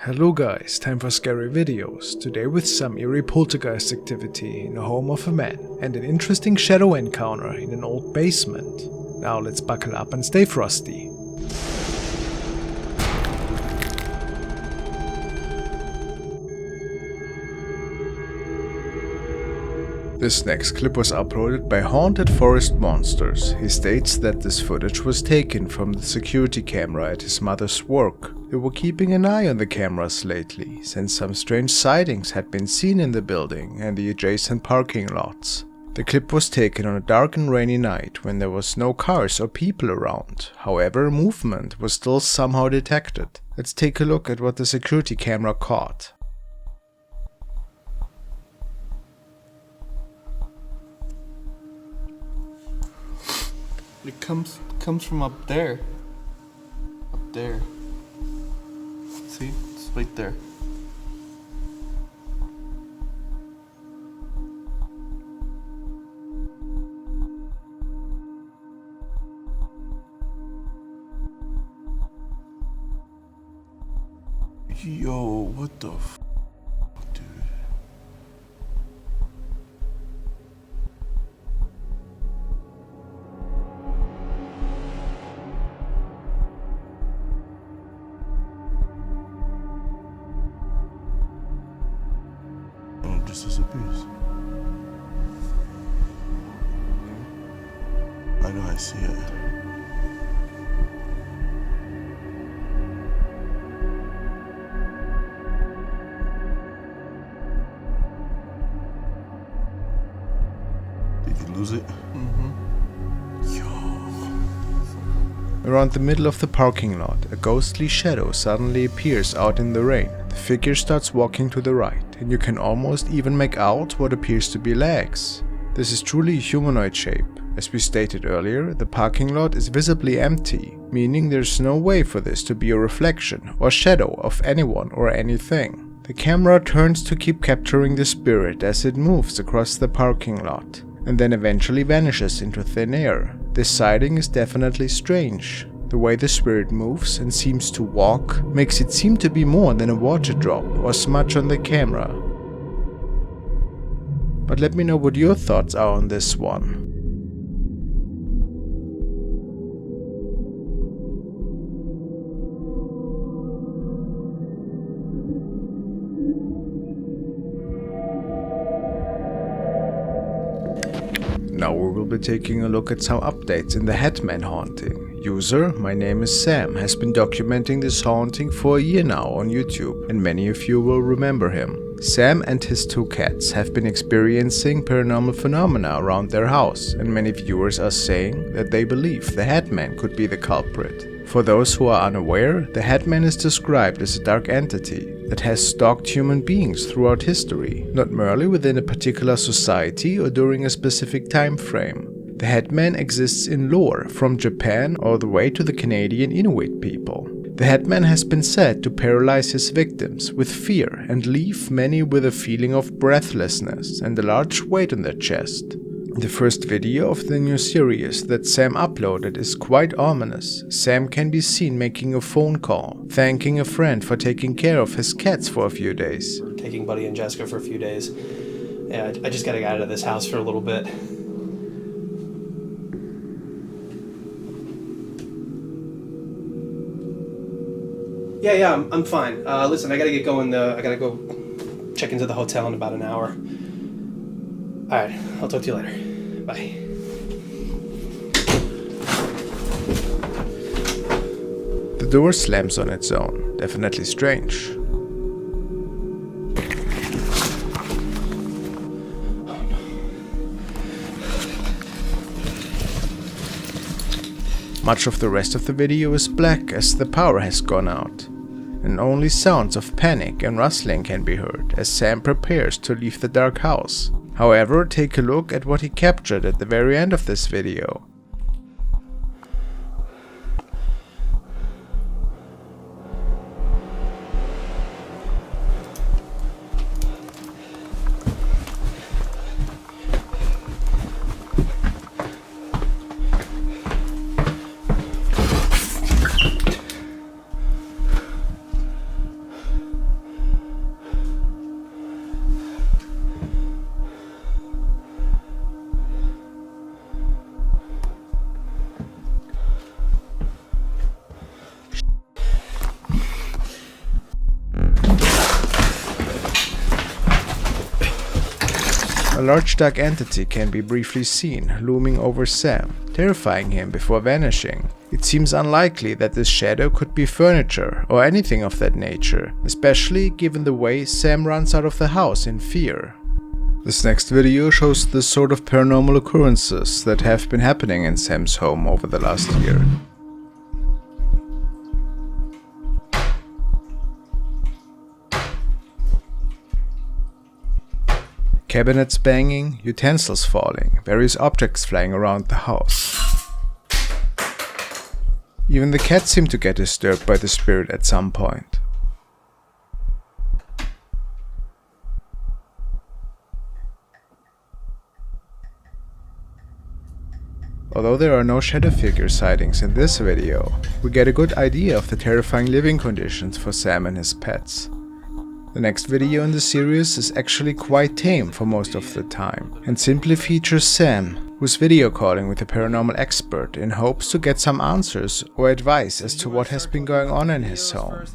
Hello guys, time for scary videos, today with some eerie poltergeist activity in the home of a man and an interesting shadow encounter in an old basement. Now let's buckle up and stay frosty. This next clip was uploaded by Haunted Forest Monsters. He states that this footage was taken from the security camera at his mother's work. They were keeping an eye on the cameras lately, since some strange sightings had been seen in the building and the adjacent parking lots. The clip was taken on a dark and rainy night when there was no cars or people around. However, movement was still somehow detected. Let's take a look at what the security camera caught. It comes from up there. Up there. See? It's right there. Yo, what the f***, dude? Just disappears. I know, I see it. Did you lose it? Around the middle of the parking lot, a ghostly shadow suddenly appears out in the rain. The figure starts walking to the right, and you can almost even make out what appears to be legs. This is truly a humanoid shape. As we stated earlier, the parking lot is visibly empty, meaning there's no way for this to be a reflection or shadow of anyone or anything. The camera turns to keep capturing the spirit as it moves across the parking lot, and then eventually vanishes into thin air. This sighting is definitely strange. The way the spirit moves and seems to walk makes it seem to be more than a water drop or smudge on the camera. But let me know what your thoughts are on this one. Now we will be taking a look at some updates in the Headman haunting. User, my name is Sam, has been documenting this haunting for a year now on YouTube, and many of you will remember him. Sam and his two cats have been experiencing paranormal phenomena around their house, and many viewers are saying that they believe the Headman could be the culprit. For those who are unaware, the Headman is described as a dark entity that has stalked human beings throughout history, not merely within a particular society or during a specific time frame. The Headman exists in lore, from Japan all the way to the Canadian Inuit people. The Headman has been said to paralyze his victims with fear and leave many with a feeling of breathlessness and a large weight on their chest. The first video of the new series that Sam uploaded is quite ominous. Sam can be seen making a phone call, thanking a friend for taking care of his cats for a few days. We're taking Buddy and Jessica for a few days. Yeah, I just gotta get out of this house for a little bit. Yeah, I'm fine. Listen, I gotta get going. I gotta go check into the hotel in about an hour. Alright, I'll talk to you later. Bye. The door slams on its own. Definitely strange. Much of the rest of the video is black as the power has gone out, and only sounds of panic and rustling can be heard as Sam prepares to leave the dark house. However, take a look at what he captured at the very end of this video. A large dark entity can be briefly seen looming over Sam, terrifying him before vanishing. It seems unlikely that this shadow could be furniture or anything of that nature, especially given the way Sam runs out of the house in fear. This next video shows the sort of paranormal occurrences that have been happening in Sam's home over the last year. Cabinets banging, utensils falling, various objects flying around the house. Even the cat seemed to get disturbed by the spirit at some point. Although there are no shadow figure sightings in this video, we get a good idea of the terrifying living conditions for Sam and his pets. The next video in the series is actually quite tame for most of the time, and simply features Sam, who's video calling with a paranormal expert in hopes to get some answers or advice as to what has been going on in his home.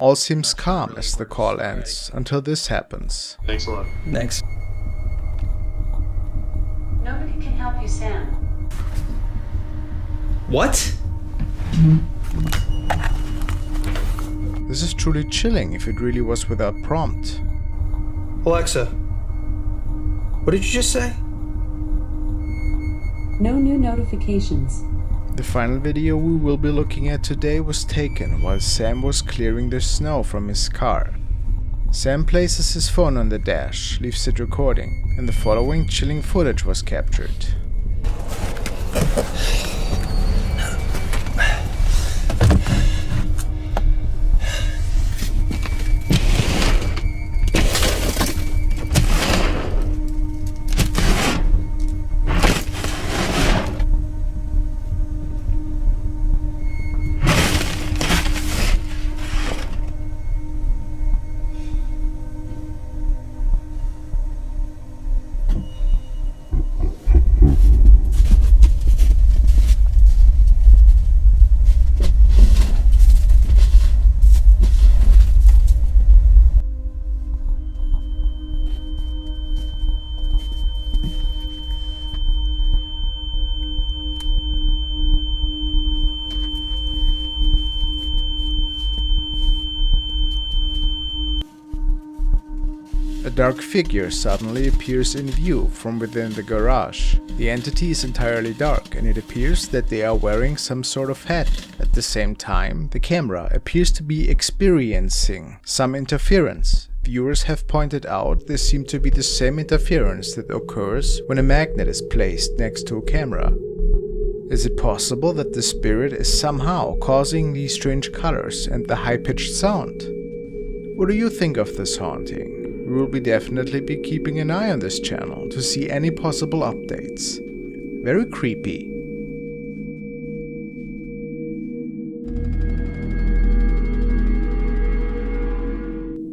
All seems calm as the call ends, until this happens. Thanks a lot. Thanks. Nobody can help you, Sam. What? This is truly chilling if it really was without prompt. Alexa, what did you just say? No new notifications. The final video we will be looking at today was taken while Sam was clearing the snow from his car. Sam places his phone on the dash, leaves it recording, and the following chilling footage was captured. A dark figure suddenly appears in view from within the garage. The entity is entirely dark and it appears that they are wearing some sort of hat. At the same time, the camera appears to be experiencing some interference. Viewers have pointed out this seems to be the same interference that occurs when a magnet is placed next to a camera. Is it possible that the spirit is somehow causing these strange colors and the high-pitched sound? What do you think of this haunting? We will definitely be keeping an eye on this channel to see any possible updates. Very creepy.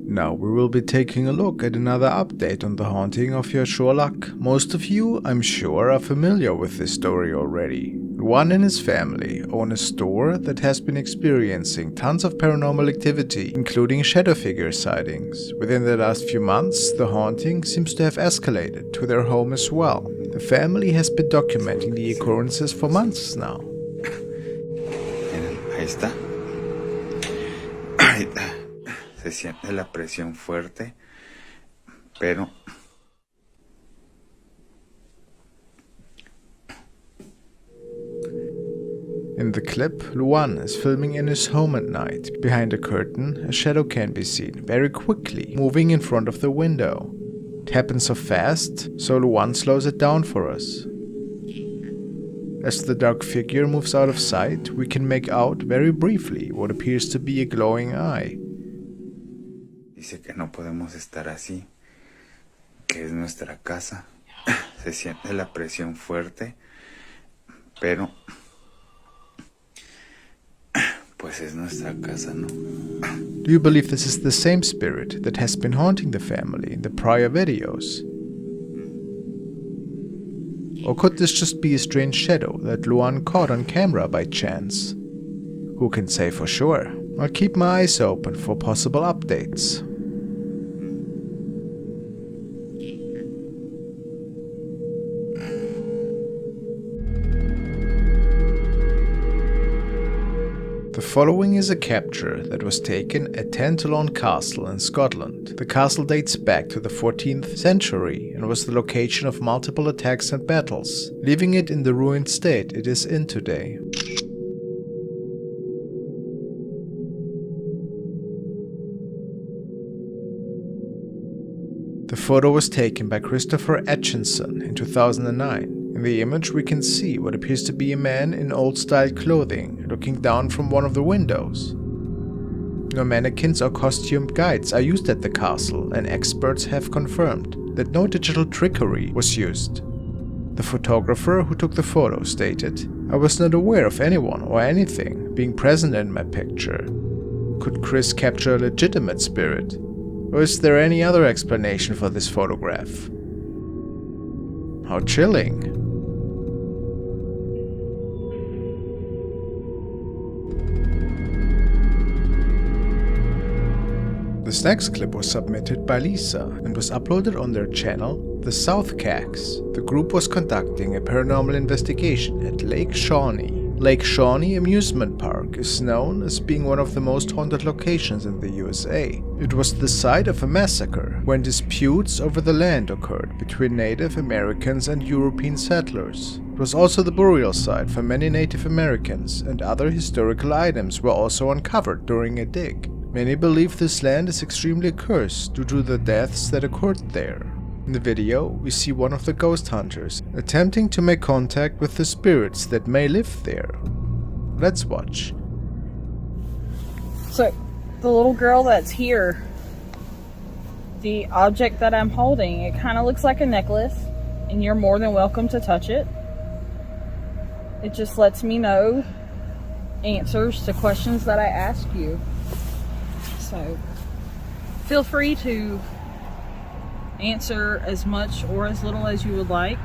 Now we will be taking a look at another update on the haunting of your Sherlock. Most of you, I'm sure, are familiar with this story already. Luan and his family own a store that has been experiencing tons of paranormal activity, including shadow figure sightings. Within the last few months, the haunting seems to have escalated to their home as well. The family has been documenting the occurrences for months now. Ahí está. Ahorita se siente la presión fuerte, pero in the clip, Luan is filming in his home at night. Behind a curtain, a shadow can be seen very quickly, moving in front of the window. It happens so fast, so Luan slows it down for us. As the dark figure moves out of sight, we can make out very briefly what appears to be a glowing eye. dice que no podemos estar así, que es nuestra casa. Se siente la presión fuerte, pero pues es nuestra casa, ¿no? Do you believe this is the same spirit that has been haunting the family in the prior videos? Or could this just be a strange shadow that Luan caught on camera by chance? Who can say for sure? I'll keep my eyes open for possible updates. The following is a capture that was taken at Tantallon Castle in Scotland. The castle dates back to the 14th century and was the location of multiple attacks and battles, leaving it in the ruined state it is in today. The photo was taken by Christopher Atchison in 2009. In the image we can see what appears to be a man in old-style clothing looking down from one of the windows. No mannequins or costumed guides are used at the castle, and experts have confirmed that no digital trickery was used. The photographer who took the photo stated, "I was not aware of anyone or anything being present in my picture. Could Chris capture a legitimate spirit? Or is there any other explanation for this photograph?" How chilling. This next clip was submitted by Lisa and was uploaded on their channel, The South Cags. The group was conducting a paranormal investigation at Lake Shawnee. Lake Shawnee Amusement Park is known as being one of the most haunted locations in the USA. It was the site of a massacre when disputes over the land occurred between Native Americans and European settlers. It was also the burial site for many Native Americans, and other historical items were also uncovered during a dig. Many believe this land is extremely cursed due to the deaths that occurred there. In the video, we see one of the ghost hunters attempting to make contact with the spirits that may live there. Let's watch. So, the little girl that's here, the object that I'm holding, it kind of looks like a necklace, and you're more than welcome to touch it. It just lets me know answers to questions that I ask you. So, feel free to answer as much or as little as you would like.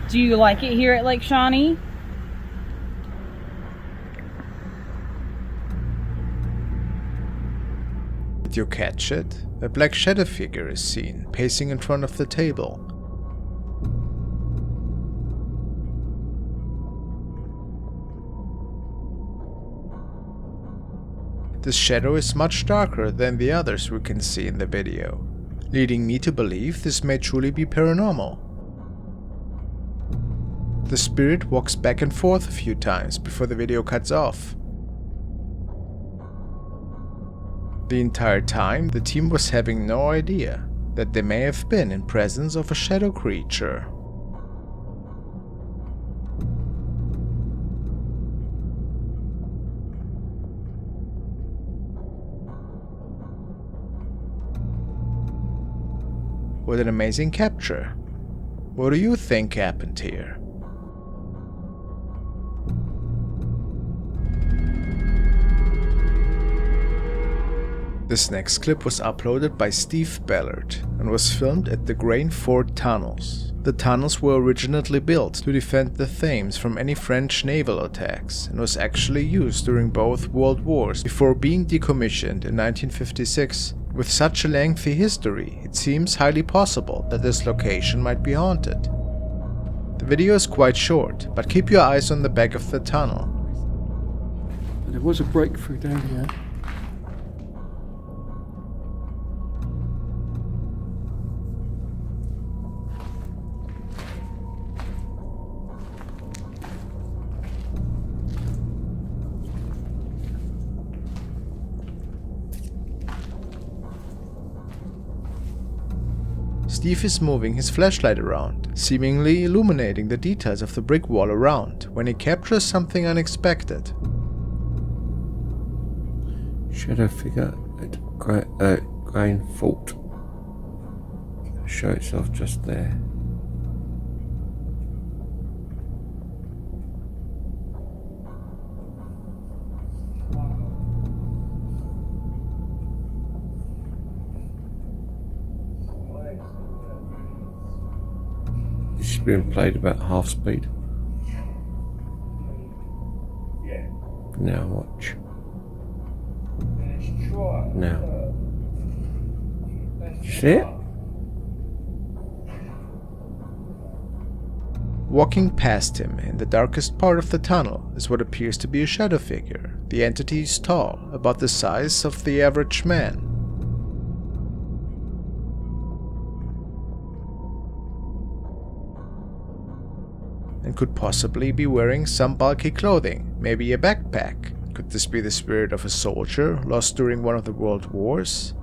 Do you like it here at Lake Shawnee? Did you catch it? A black shadow figure is seen, pacing in front of the table. This shadow is much darker than the others we can see in the video, leading me to believe this may truly be paranormal. The spirit walks back and forth a few times before the video cuts off. The entire time, the team was having no idea that they may have been in presence of a shadow creature. What an amazing capture. What do you think happened here? This next clip was uploaded by Steve Ballard and was filmed at the Grain Ford Tunnels. The tunnels were originally built to defend the Thames from any French naval attacks and was actually used during both World Wars before being decommissioned in 1956. With such a lengthy history, it seems highly possible that this location might be haunted. The video is quite short, but keep your eyes on the back of the tunnel. There was a breakthrough down here. Steve is moving his flashlight around, seemingly illuminating the details of the brick wall around, when he captures something unexpected. Shadow figure at Grain Fort. Show itself just there. This is being played about half speed. Now watch. Now. See it? Walking past him in the darkest part of the tunnel is what appears to be a shadow figure. The entity is tall, about the size of the average man. And could possibly be wearing some bulky clothing, maybe a backpack. Could this be the spirit of a soldier lost during one of the world wars?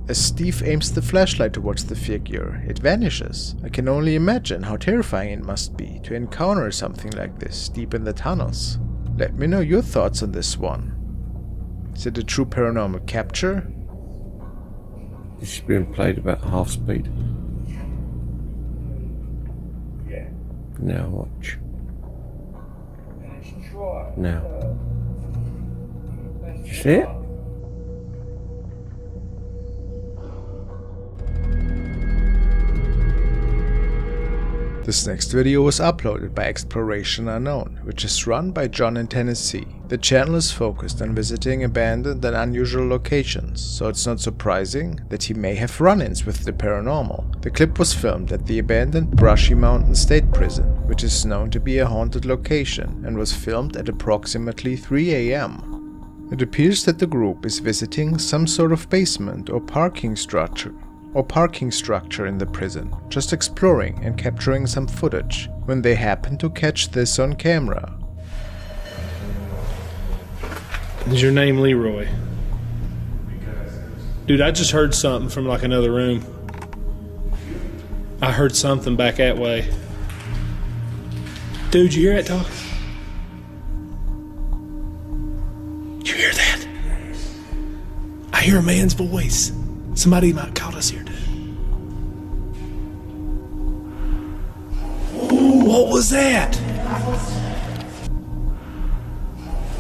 As Steve aims the flashlight towards the figure, it vanishes. I can only imagine how terrifying it must be to encounter something like this deep in the tunnels. Let me know your thoughts on this one. Is it a true paranormal capture? This is being played about half speed. Now watch. Now. You see it? This next video was uploaded by Exploration Unknown, which is run by John in Tennessee. The channel is focused on visiting abandoned and unusual locations, so it's not surprising that he may have run-ins with the paranormal. The clip was filmed at the abandoned Brushy Mountain State Prison, which is known to be a haunted location, and was filmed at approximately 3 a.m. It appears that the group is visiting some sort of basement or parking structure in the prison, just exploring and capturing some footage, when they happen to catch this on camera. Is your name Leroy? Dude, I just heard something from like another room. I heard something back that way. Dude, you hear that talk? You hear that? I hear a man's voice. Somebody might call us here, dude. What was that?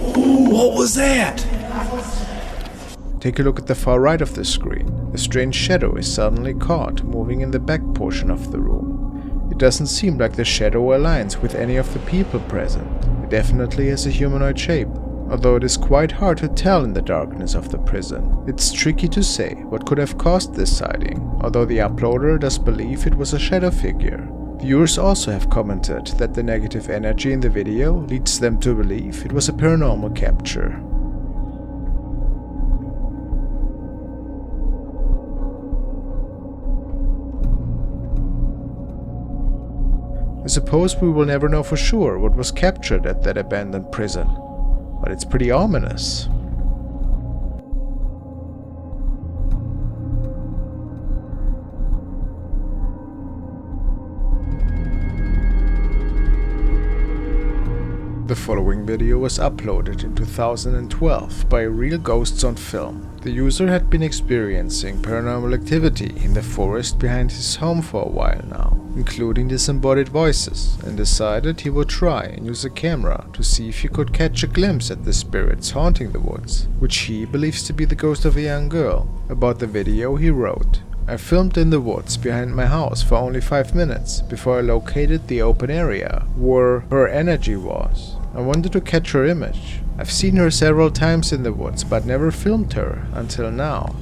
What was that? Take a look at the far right of the screen. A strange shadow is suddenly caught moving in the back portion of the room. It doesn't seem like the shadow aligns with any of the people present. It definitely has a humanoid shape, although it is quite hard to tell in the darkness of the prison. It's tricky to say what could have caused this sighting, although the uploader does believe it was a shadow figure. Viewers also have commented that the negative energy in the video leads them to believe it was a paranormal capture. I suppose we will never know for sure what was captured at that abandoned prison, but it's pretty ominous. The following video was uploaded in 2012 by Real Ghosts on Film. The user had been experiencing paranormal activity in the forest behind his home for a while now, including disembodied voices, and decided he would try and use a camera to see if he could catch a glimpse at the spirits haunting the woods, which he believes to be the ghost of a young girl. About the video he wrote, "I filmed in the woods behind my house for only 5 minutes before I located the open area where her energy was. I wanted to catch her image. I've seen her several times in the woods but never filmed her until now."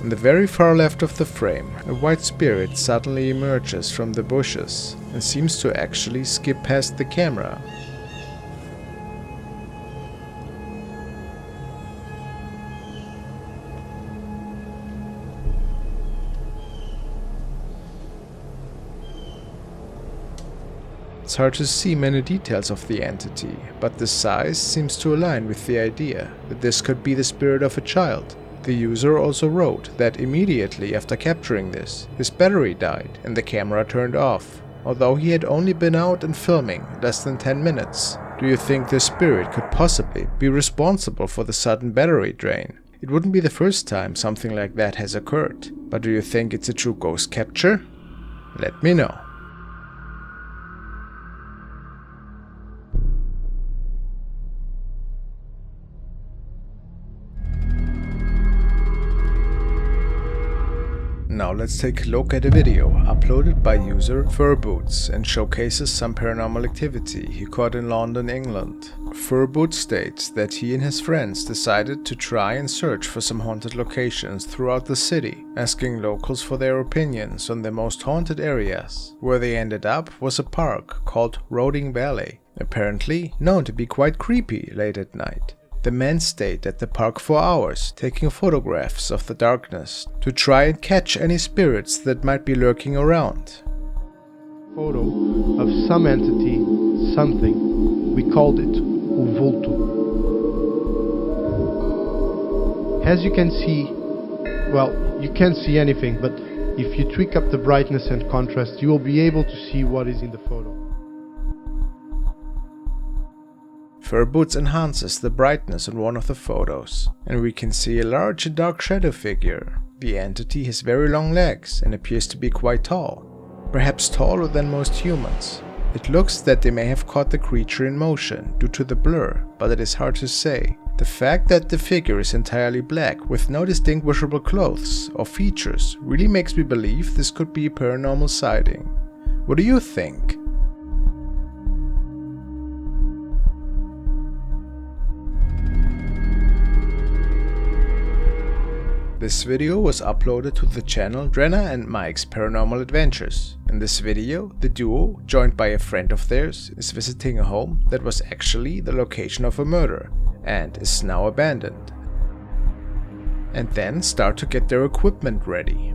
On the very far left of the frame, a white spirit suddenly emerges from the bushes and seems to actually skip past the camera. It's hard to see many details of the entity, but the size seems to align with the idea that this could be the spirit of a child. The user also wrote that immediately after capturing this, his battery died and the camera turned off, although he had only been out and filming less than 10 minutes. Do you think this spirit could possibly be responsible for the sudden battery drain? It wouldn't be the first time something like that has occurred, but do you think it's a true ghost capture? Let me know. Now let's take a look at a video uploaded by user Furboots and showcases some paranormal activity he caught in London, England. Furboots states that he and his friends decided to try and search for some haunted locations throughout the city, asking locals for their opinions on the most haunted areas. Where they ended up was a park called Roding Valley, apparently known to be quite creepy late at night. The men stayed at the park for hours, taking photographs of the darkness to try and catch any spirits that might be lurking around. Photo of some entity, something. We called it o vulto. As you can see, well, you can't see anything, but if you tweak up the brightness and contrast, you will be able to see what is in the photo. Furboots enhances the brightness on one of the photos, and we can see a large and dark shadow figure. The entity has very long legs and appears to be quite tall, perhaps taller than most humans. It looks that they may have caught the creature in motion due to the blur, but it is hard to say. The fact that the figure is entirely black with no distinguishable clothes or features really makes me believe this could be a paranormal sighting. What do you think? This video was uploaded to the channel Drenna and Mike's Paranormal Adventures. In this video, the duo, joined by a friend of theirs, is visiting a home that was actually the location of a murder and is now abandoned. And then start to get their equipment ready.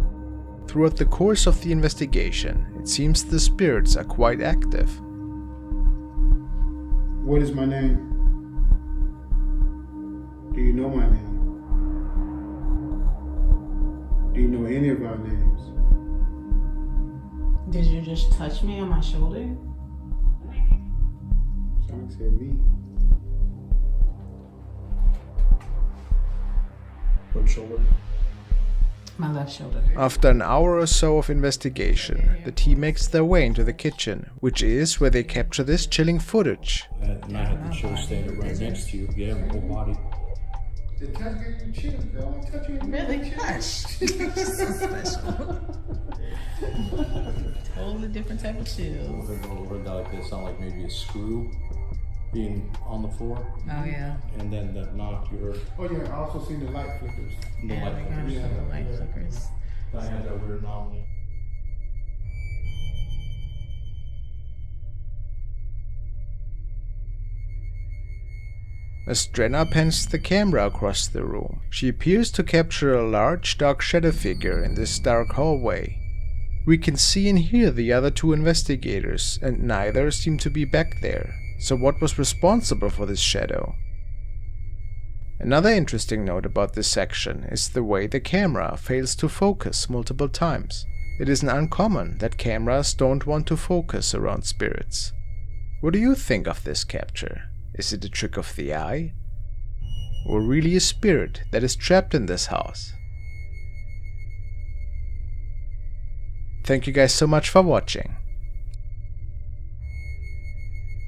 Throughout the course of the investigation, it seems the spirits are quite active. What is my name? Do you know my name? Do you know any of our names? Did you just touch me on my shoulder? Sonic said me. What shoulder? My left shoulder. After an hour or so of investigation, the team makes their way into the kitchen, which is where they capture this chilling footage. And I had the chill standing right next to you. Yeah, my whole body. The touch gave you chills, girl. I touch you. Really? Hush. You're so special. Totally different type of chills. What like this sound like maybe a screw being on the floor. Oh yeah. And then that knock you heard. Oh yeah, I also seen the light flickers. The Yeah, light they got flickers. the light flickers. I had that weird anomaly. As Drenna pans the camera across the room, she appears to capture a large dark shadow figure in this dark hallway. We can see and hear the other two investigators, and neither seem to be back there. So what was responsible for this shadow? Another interesting note about this section is the way the camera fails to focus multiple times. It isn't uncommon that cameras don't want to focus around spirits. What do you think of this capture? Is it a trick of the eye? Or really a spirit that is trapped in this house? Thank you guys so much for watching.